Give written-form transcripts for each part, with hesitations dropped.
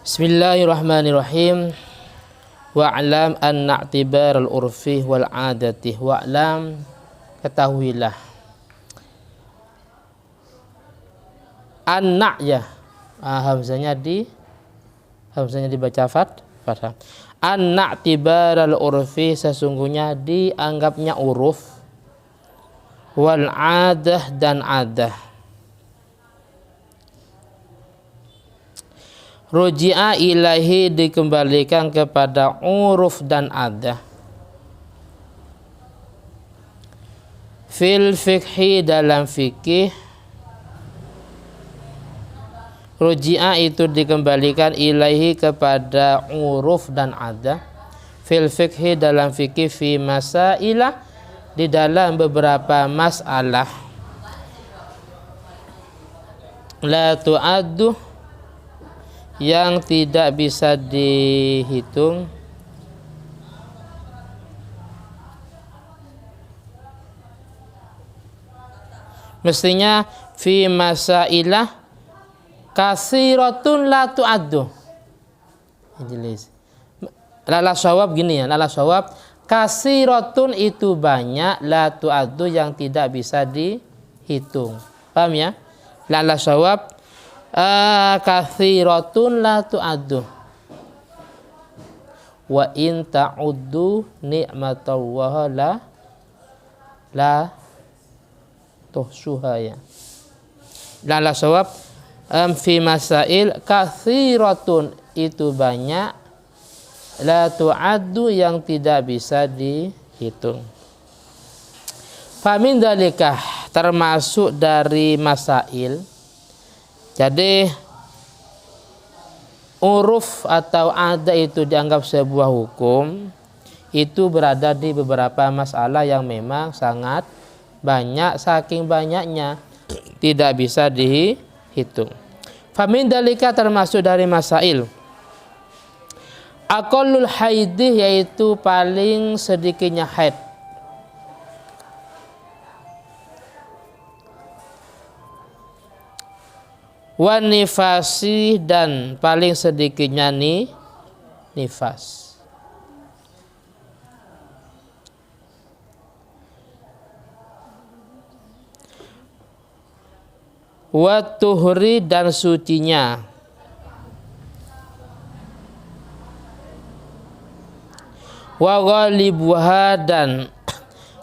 Bismillahirrahmanirrahim. Wa'lam anna i'tibar al-urfi wal 'adati. Wa'lam, ketahuilah. Anna ya. Hamzanya dibaca fathah. Anna i'tibar al-urfi, sesungguhnya dianggapnya uruf, wal 'adah dan 'adah. Ruji'a ilahi, dikembalikan kepada uruf dan adah. Fil fikhi, dalam fikih. Ruji'a itu dikembalikan ilahi kepada uruf dan adah. Fil fikhi, dalam fikih. Fi masailah, di dalam beberapa masalah. La tu'addu, yang tidak bisa dihitung. Mestinya fi masailah kasiratun la tu'addu. Lala sawab gini ya, lala sawab kasiratun itu banyak, la tu'addu yang tidak bisa dihitung. Paham ya? Lala sawab katsiratun la tu'addu wa in ta'uddu ni'matallahi la tuhsuha ya. Lala sawab fi masail katsiratun itu banyak, la tu'addu yang tidak bisa dihitung. Famin dalikah, termasuk dari masail. Jadi uruf atau ada itu dianggap sebuah hukum, itu berada di beberapa masalah yang memang sangat banyak, saking banyaknya tidak bisa dihitung. Famin dalika, termasuk dari masail. Aqallul haidih, yaitu paling sedikitnya haid. Wan nifasi, dan paling sedikitnya nifas. Wa tuhri, dan sucinya. Wa ghalibuha, dan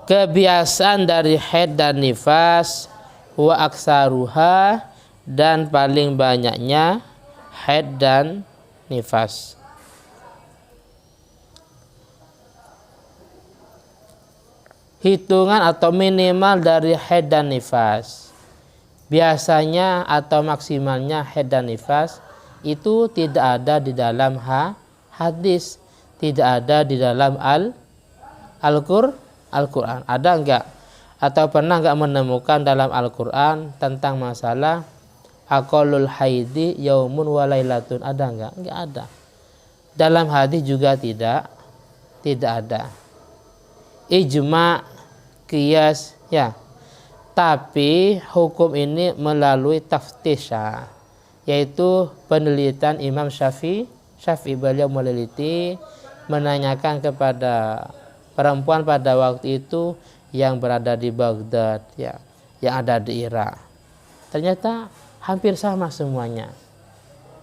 kebiasaan dari haid dan nifas. Wa aksaruha, dan paling banyaknya haid dan nifas. Hitungan atau minimal dari haid dan nifas, biasanya atau maksimalnya haid dan nifas, itu tidak ada di dalam hadis, tidak ada di dalam Al-Quran. Ada enggak? Atau pernah enggak menemukan dalam Al-Quran tentang masalah aqallul haidi yaumun wa lailatun? Ada enggak? Enggak ada. Dalam hadis juga tidak ada. Ijma, qiyas ya. Tapi hukum ini melalui taftish, yaitu penelitian Imam Syafi'i. Beliau meneliti, menanyakan kepada perempuan pada waktu itu yang berada di Baghdad ya, yang ada di Irak. Ternyata hampir sama semuanya.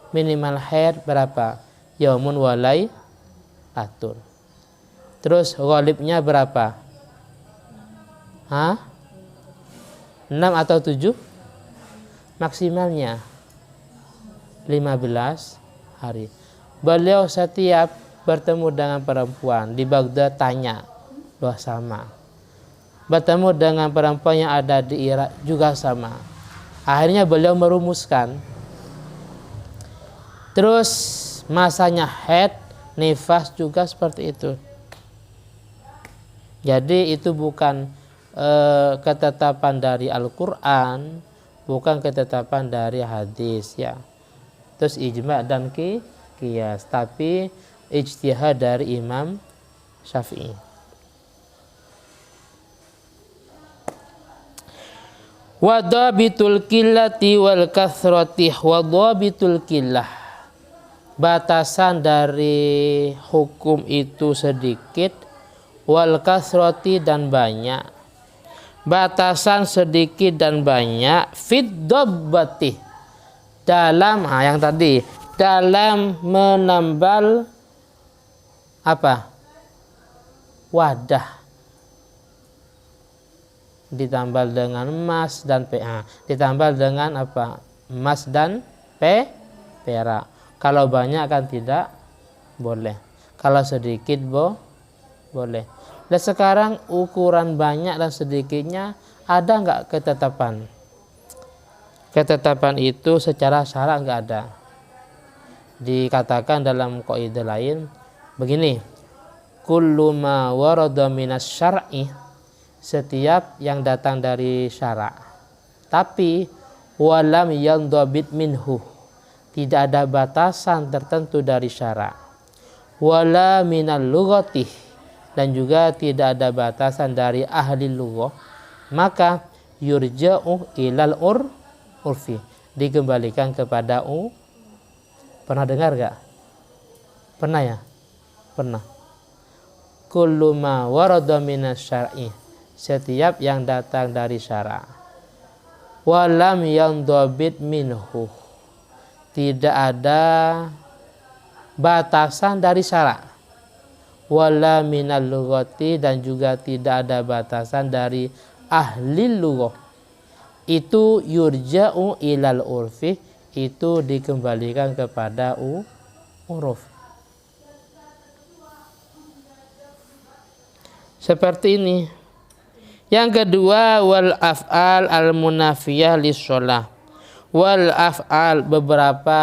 Minimal haid berapa? Yaumun wa lailatun. Terus ghalibnya berapa? 6 atau 7? Maksimalnya 15 hari. Beliau setiap bertemu dengan perempuan di Baghdad tanya, loh sama. Bertemu dengan perempuan yang ada di Irak juga sama. Akhirnya beliau merumuskan. Terus masanya haid, nifas juga seperti itu. Jadi itu bukan ketetapan dari Al-Quran, bukan ketetapan dari hadis ya. Terus ijma dan qiyas, tapi ijtihad dari Imam Syafi'i. Wadabitul qillati wal kathrati. Wadabitul qillah, batasan dari hukum itu sedikit, wal kasroti dan banyak. Batasan sedikit dan banyak, fit dobbati, dalam yang tadi, dalam menambal apa? Wadah, ditambal dengan emas dan ditambal dengan apa? Emas dan perak. Kalau banyak kan tidak boleh. Kalau sedikit boleh. Dan sekarang ukuran banyak dan sedikitnya ada nggak ketetapan? Ketetapan itu secara syarak nggak ada. Dikatakan dalam kaidah lain begini, kullu ma warada minas syar'i, setiap yang datang dari syarak, tapi walam yandhabit minhu, tidak ada batasan tertentu dari syarak, wala minal lughati, dan juga tidak ada batasan dari ahli lughah, maka yurja'u ilal urfi, dikembalikan kepada Pernah dengar gak? Pernah ya? Pernah. Kullu ma warada minas syar'i, setiap yang datang dari syarak, walam yandhabit minhu, tidak ada batasan dari syarak, wala minal lughati, dan juga tidak ada batasan dari ahli lughah, itu yurja'u ilal urfi, itu dikembalikan kepada uruf. Seperti ini. Yang kedua, wal af'al al munafiyah lis-shalah. Wal af'al, beberapa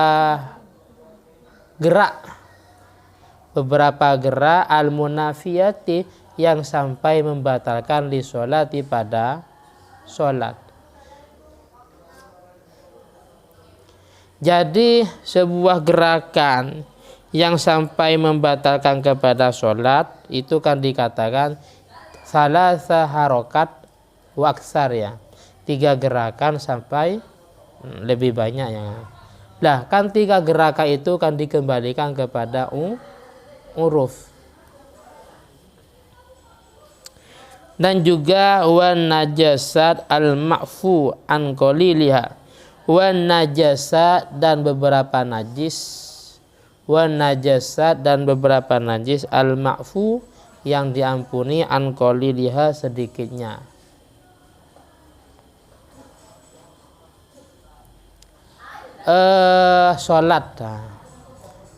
gerak al munafiyati, yang sampai membatalkan lis-sholati, pada sholat. Jadi sebuah gerakan yang sampai membatalkan kepada sholat itu kan dikatakan salasa harokat waksar, ya, 3 gerakan sampai lebih banyak ya. Nah, kan 3 gerakan itu kan dikembalikan kepada uruf. Dan juga wan najasat al ma'fu an qaliliha, wan najasa, dan beberapa najis, wan najasat, dan beberapa najis, al ma'fu, yang diampuni, an qaliliha, sedikitnya.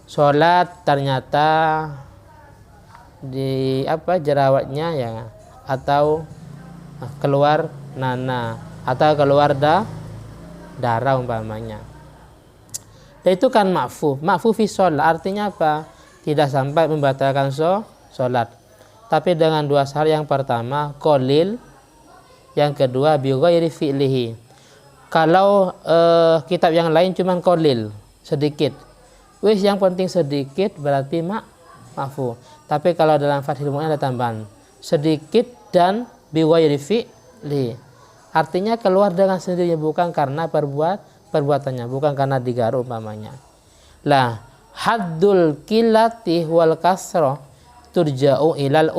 Sholat ternyata di jerawatnya ya, atau keluar nanah, atau keluar darah umpamanya. Itu kan ma'fu fi sholat, artinya apa? Tidak sampai membatalkan sholat, tapi dengan 2 syarat. Yang pertama qalil, yang kedua bi ghairi fi'lihi. Kalau kitab yang lain cuman qalil, sedikit, yang penting sedikit, berarti ma'fu. Tapi kalau dalam Fathul Mu'in ada tambahan sedikit dan bi ghairi fi'lihi, artinya keluar dengan sendirinya, bukan karena perbuatannya, bukan karena digaruk umpamanya. Lah, haddul qillati wal kasrah turja'u ilal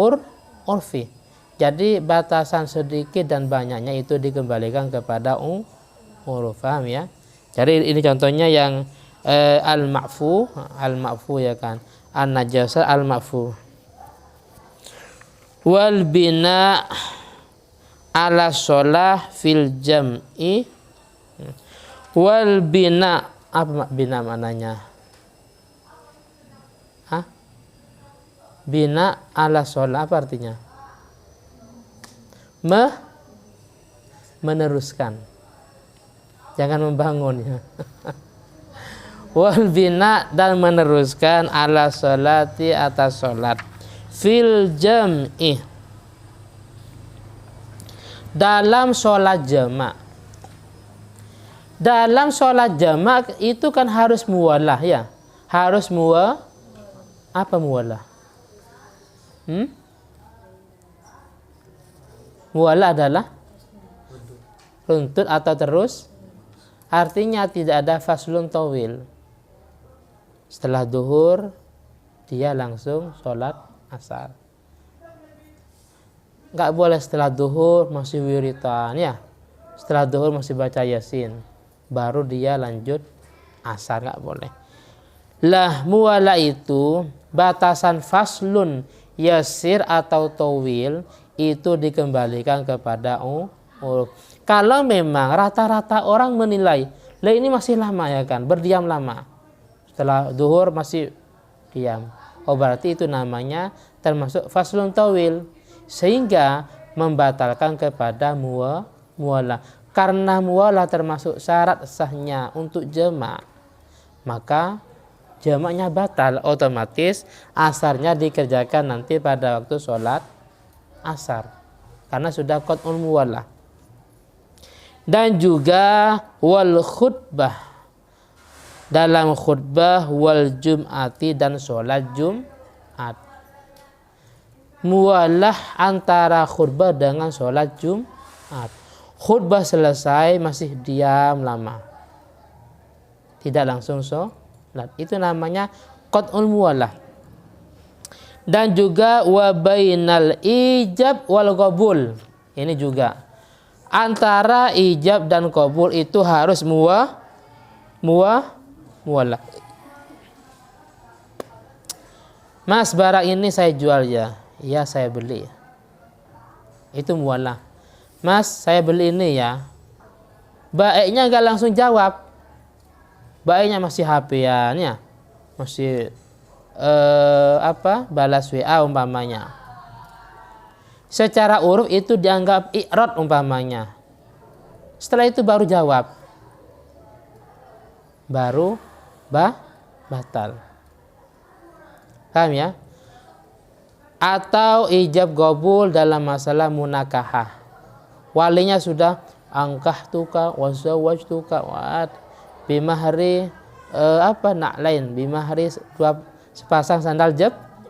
urfi. Jadi batasan sedikit dan banyaknya itu dikembalikan kepada uruf, paham ya? Jadi ini contohnya yang al ma'fu ya kan, an najasa al ma'fu. Wal bina ala sholah fil jam'i, wal bina, apa bina maknanya? Bina ala sholah, apa artinya? Meneruskan, jangan membangun ya. Wal bina, dan meneruskan, ala sholati, atas sholat, fil jam'i, dalam sholat jamak. Dalam sholat jamak itu kan harus muwalah ya, harus apa muwalah? Muwalah adalah runtut atau terus, artinya tidak ada faslun tawil. Setelah duhur dia langsung sholat asar. Nggak boleh setelah duhur masih wiritan ya. Setelah duhur masih baca yasin, baru dia lanjut asar, nggak boleh. Lah muwala itu batasan faslun yasir atau towil itu dikembalikan kepada uruf. Kalau memang rata-rata orang menilai, lah ini masih lama ya kan, berdiam lama. Setelah duhur masih diam. Oh berarti itu namanya termasuk faslun towil. Sehingga membatalkan kepada muwala. Karena muwala termasuk syarat sahnya untuk jama', maka jamaknya batal, otomatis asarnya dikerjakan nanti pada waktu sholat asar karena sudah qat'ul muwala. Dan juga wal khutbah, dalam khutbah, wal jum'ati, dan sholat Jumat. Muwalah antara khutbah dengan sholat Jumat. Khutbah selesai masih diam lama, tidak langsung sholat, itu namanya qat'ul muwalah. Dan juga wa bainal ijab wal qabul, ini juga antara ijab dan qabul itu harus muwalah. Mas, barang ini saya jual ya. Ya saya beli. Itu muwalah. Mas, saya beli ini ya. Baiknya gak langsung jawab. Baiknya masih HP-an ya. Masih balas WA umpamanya. Secara uruf itu dianggap i'rad umpamanya. Setelah itu baru jawab. Baru batal. Paham ya? Atau ijab qabul dalam masalah munakahah. Walinya sudah angkahtuka wa zawwajtuka wa bimahri na'lain, bimahri sepasang sandal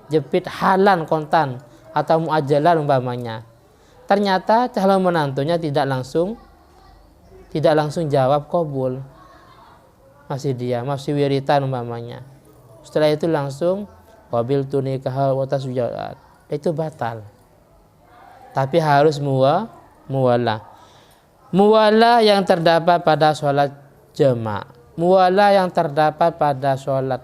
jepit halan kontan atau muajjalan umpamanya. Ternyata calon menantunya tidak langsung jawab qabul. Masih diam, masih wiritan umpamanya. Setelah itu langsung wabil tunikah wa taswijat, itu batal. Tapi harus muwala. Muwala yang terdapat pada sholat jama', muwala yang terdapat pada sholat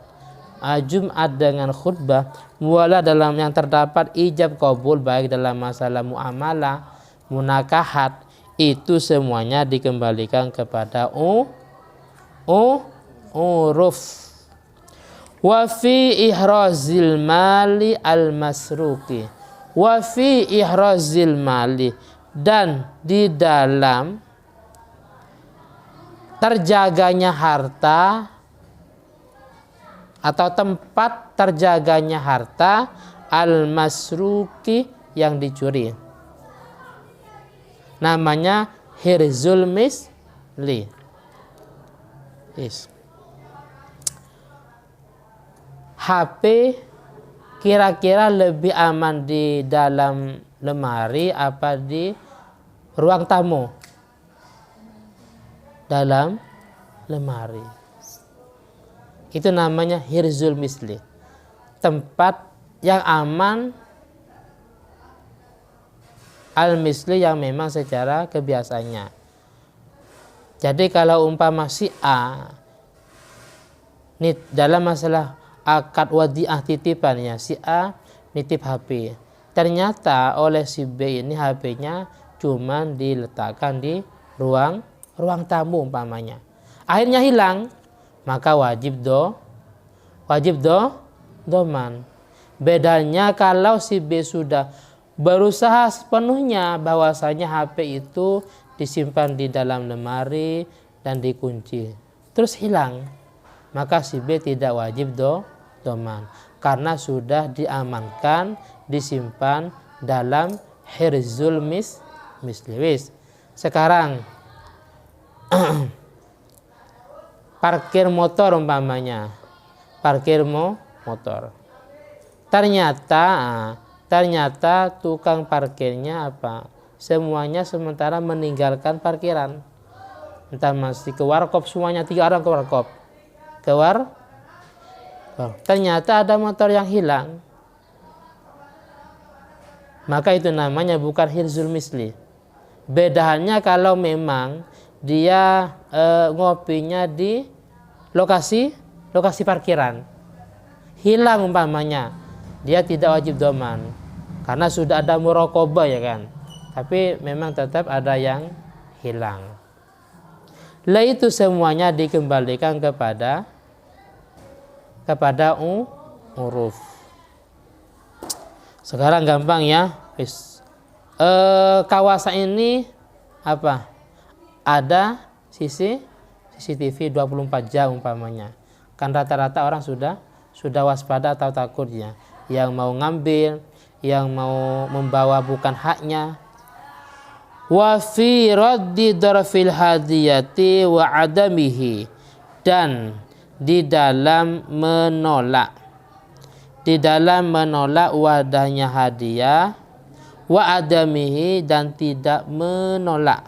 Jumat dengan khutbah, muwala dalam yang terdapat ijab qabul baik dalam masalah muamalah, munakahat, itu semuanya dikembalikan kepada uruf. Wa fi ihrazil mali al masruki, wa fi ihrazil mali, dan di dalam terjaganya harta atau tempat terjaganya harta al masruki yang dicuri, namanya hirzul misli. HP kira-kira lebih aman di dalam lemari apa di ruang tamu? Dalam lemari. Itu namanya hirzul misli. Tempat yang aman al-misli yang memang secara kebiasaannya. Jadi kalau umpama si A ini dalam masalah akad wadiah titipannya, si A nitip HP. Ternyata oleh si B ini HP-nya cuman diletakkan di ruang tamu umpamanya. Akhirnya hilang, maka wajib doman. Bedanya kalau si B sudah berusaha sepenuhnya bahwasanya HP itu disimpan di dalam lemari dan dikunci, terus hilang, maka si B tidak wajib doman karena sudah diamankan, disimpan dalam hirzul misliwis. Sekarang parkir motor umpamanya, motor. Ternyata tukang parkirnya semuanya sementara meninggalkan parkiran. Entah masih ke warkop semuanya, 3 orang ke warkop. motor. Ternyata ada motor yang hilang. Maka itu namanya bukan hirzul misli. Bedanya kalau memang dia ngopinya di lokasi parkiran. Hilang umpamanya, dia tidak wajib doman karena sudah ada muraqabah ya kan. Tapi memang tetap ada yang hilang. Lah itu semuanya dikembalikan kepada uruf. Sekarang gampang ya. Kawasan ini apa? Ada CCTV 24 jam umpamanya. Kan rata-rata orang sudah waspada atau takutnya. Yang mau ngambil, yang mau membawa bukan haknya. Wa fi raddi darfil hadiyati wa adamihi, dan di dalam menolak wadahnya hadiah, wa adamihi, dan tidak menolak.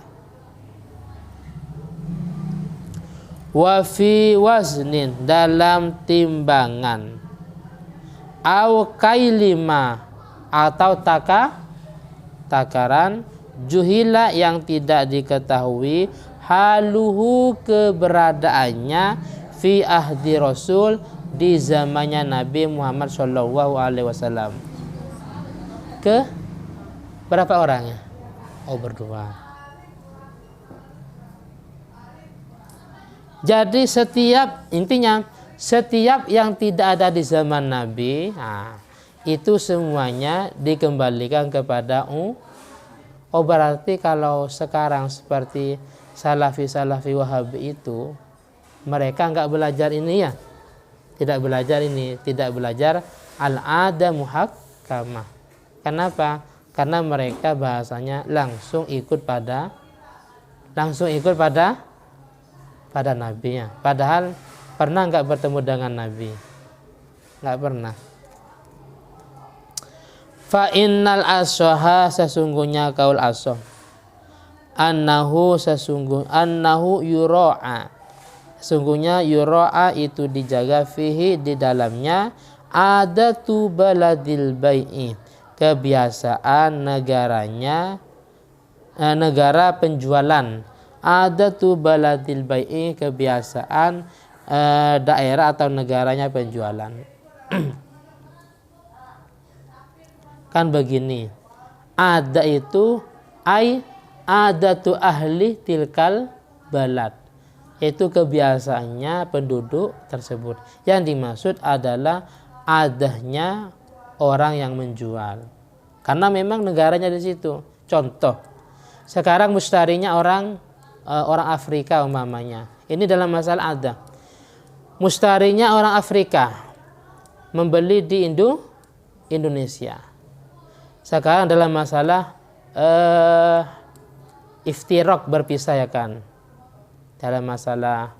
Wa fi waznin, dalam timbangan, au kailima, atau takaran, juhila, yang tidak diketahui, haluhu, keberadaannya, fi ahdi Rasul, di zamannya Nabi Muhammad Shallallahu Alaihi Wasallam. Ke berapa orangnya? Oh, berdua. Jadi setiap yang tidak ada di zaman Nabi, itu semuanya dikembalikan kepada berarti kalau sekarang seperti salafi wahabi itu, mereka nggak belajar ini ya, tidak belajar al-ada muhakkamah. Kenapa? Karena mereka bahasanya langsung ikut pada Nabi-nya. Padahal pernah nggak bertemu dengan Nabi? Nggak pernah. Fa innal ashaha, sesungguhnya kaul ashah, annahu yura'a, sesungguhnya yura'a itu dijaga, fihi, di dalamnya, adatu baladil bai'i, kebiasaan negara penjualan, adatu baladil bai'i, kebiasaan daerah atau negaranya penjualan. Kan begini, ada itu adatu ahli tilkal balad, itu kebiasaannya penduduk tersebut. Yang dimaksud adalah adahnya orang yang menjual, karena memang negaranya di situ. Contoh, sekarang mustarinya orang Afrika umpamanya. Ini dalam masalah ada. Mustarinya orang Afrika membeli di Indonesia. Sekarang dalam masalah iftiraq, berpisah ya kan. Dalam masalah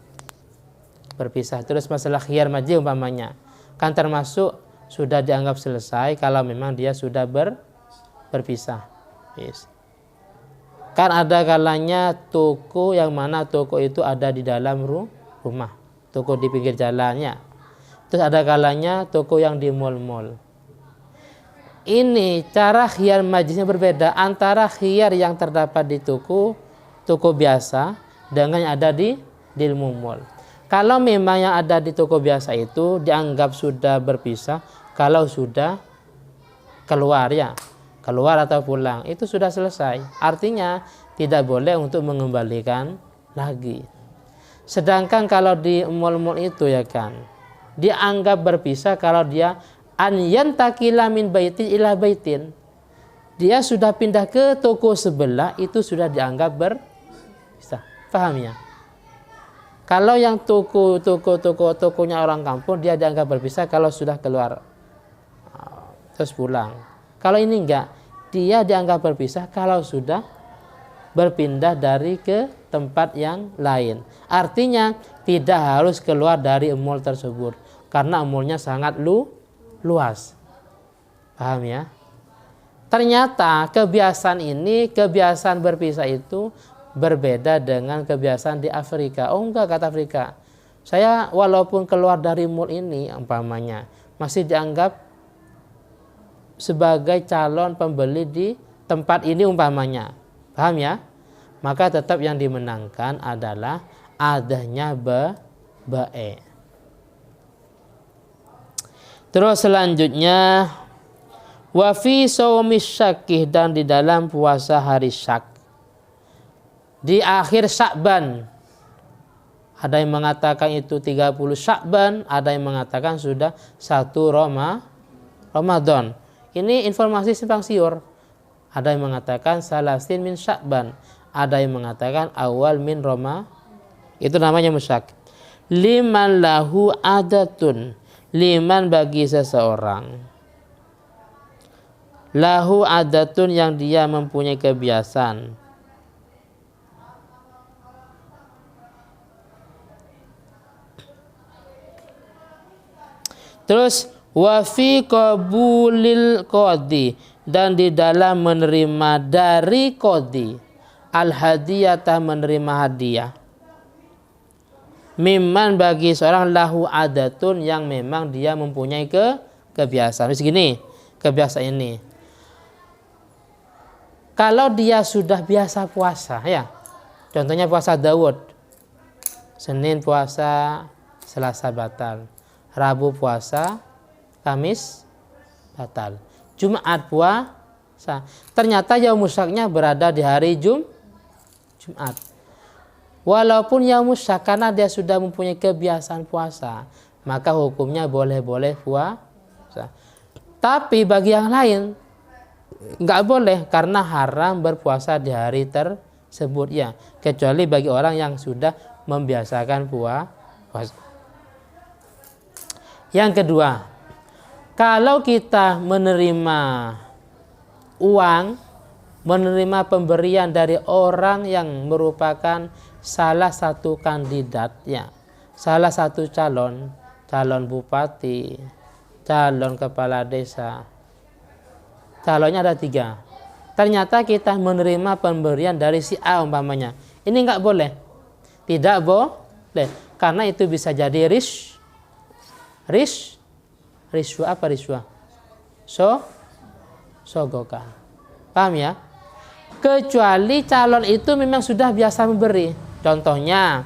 berpisah, terus masalah khiyar majlis umpamanya, kan termasuk sudah dianggap selesai kalau memang dia sudah berpisah. Yes. Kan ada kalanya toko yang mana toko itu ada di dalam rumah, toko di pinggir jalannya. Terus ada kalanya toko yang di mal-mal. Ini cara khiyar majlisnya berbeda antara khiyar yang terdapat di toko biasa dengan yang ada di mall. Kalau memang yang ada di toko biasa itu dianggap sudah berpisah, kalau sudah keluar atau pulang, itu sudah selesai. Artinya tidak boleh untuk mengembalikan lagi. Sedangkan kalau di mal-mal itu ya kan, dianggap berpisah kalau dia an yantakila min baitin ila baitin, dia sudah pindah ke toko sebelah, itu sudah dianggap berpisah. Paham ya? Kalau yang tokonya orang kampung, dia dianggap berpisah kalau sudah keluar terus pulang. Kalau ini enggak, dia dianggap berpisah kalau sudah berpindah dari ke tempat yang lain. Artinya tidak harus keluar dari mall tersebut, karena mallnya sangat luas. Paham ya? Ternyata kebiasaan berpisah itu berbeda dengan kebiasaan di Afrika. Oh enggak, kata Afrika. Saya walaupun keluar dari mall ini umpamanya masih dianggap sebagai calon pembeli di tempat ini umpamanya. Paham ya? Maka tetap yang dimenangkan adalah adanya bae. Terus selanjutnya wa fi shaumis syakih, dan di dalam puasa hari syak. Di akhir Sya'ban. Ada yang mengatakan itu 30 Sya'ban, ada yang mengatakan sudah 1 Ramadan. Ini informasi simpang siur. Ada yang mengatakan salasin min Sya'ban, ada yang mengatakan awal min Roma. Itu namanya musyak. Liman lahu adatun, liman bagi seseorang. Lahu adatun, yang dia mempunyai kebiasaan. Terus wa fi qabulil qadi, dan di dalam menerima dari qadi, al hadiyatah, menerima hadiah. Mimman bagi seorang lahu adatun, yang memang dia mempunyai kebiasaan. Terus gini, kebiasaan ini. Kalau dia sudah biasa puasa ya. Contohnya puasa Daud. Senin puasa, Selasa batal. Rabu puasa, Kamis batal. Jumat puasa. Ternyata yaum syaknya berada di hari Jumat. Walaupun yaum syak, karena dia sudah mempunyai kebiasaan puasa, maka hukumnya boleh-boleh puasa. Tapi bagi yang lain nggak boleh, karena haram berpuasa di hari tersebut ya, kecuali bagi orang yang sudah membiasakan puasa. Yang kedua, kalau kita menerima uang, menerima pemberian dari orang yang merupakan salah satu kandidat ya, salah satu calon bupati, calon kepala desa, calonnya ada 3. Ternyata kita menerima pemberian dari si A umpamanya, ini nggak boleh, tidak boleh, karena itu bisa jadi riswa apa riswa? Sogokan. Paham ya? Kecuali calon itu memang sudah biasa memberi. Contohnya,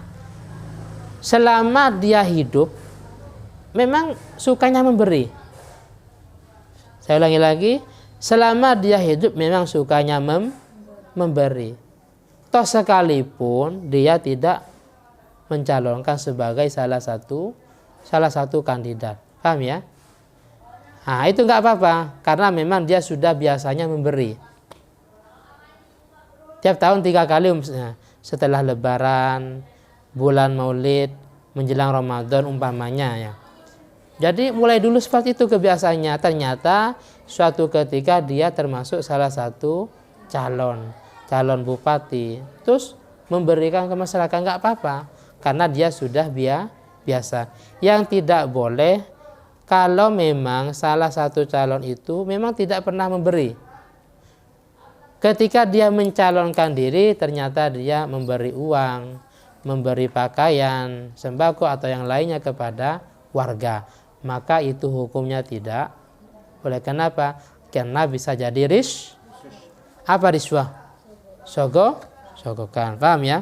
selama dia hidup memang sukanya memberi. Saya ulangi lagi, selama dia hidup memang sukanya memberi. Toh sekalipun dia tidak mencalonkan sebagai salah satu kandidat. Paham ya? Nah, itu nggak apa-apa, karena memang dia sudah biasanya memberi. Tiap tahun 3 kali setelah Lebaran, bulan Maulid, menjelang Ramadan umpamanya ya. Jadi mulai dulu seperti itu kebiasaannya. Ternyata suatu ketika dia termasuk salah satu calon bupati, terus memberikan ke masyarakat, nggak apa-apa, karena dia sudah biasa. Yang tidak boleh kalau memang salah satu calon itu memang tidak pernah memberi. Ketika dia mencalonkan diri, ternyata dia memberi uang, memberi pakaian, sembako atau yang lainnya kepada warga, maka itu hukumnya tidak boleh. Kenapa? Karena bisa jadi riswah, sogokan. Paham ya?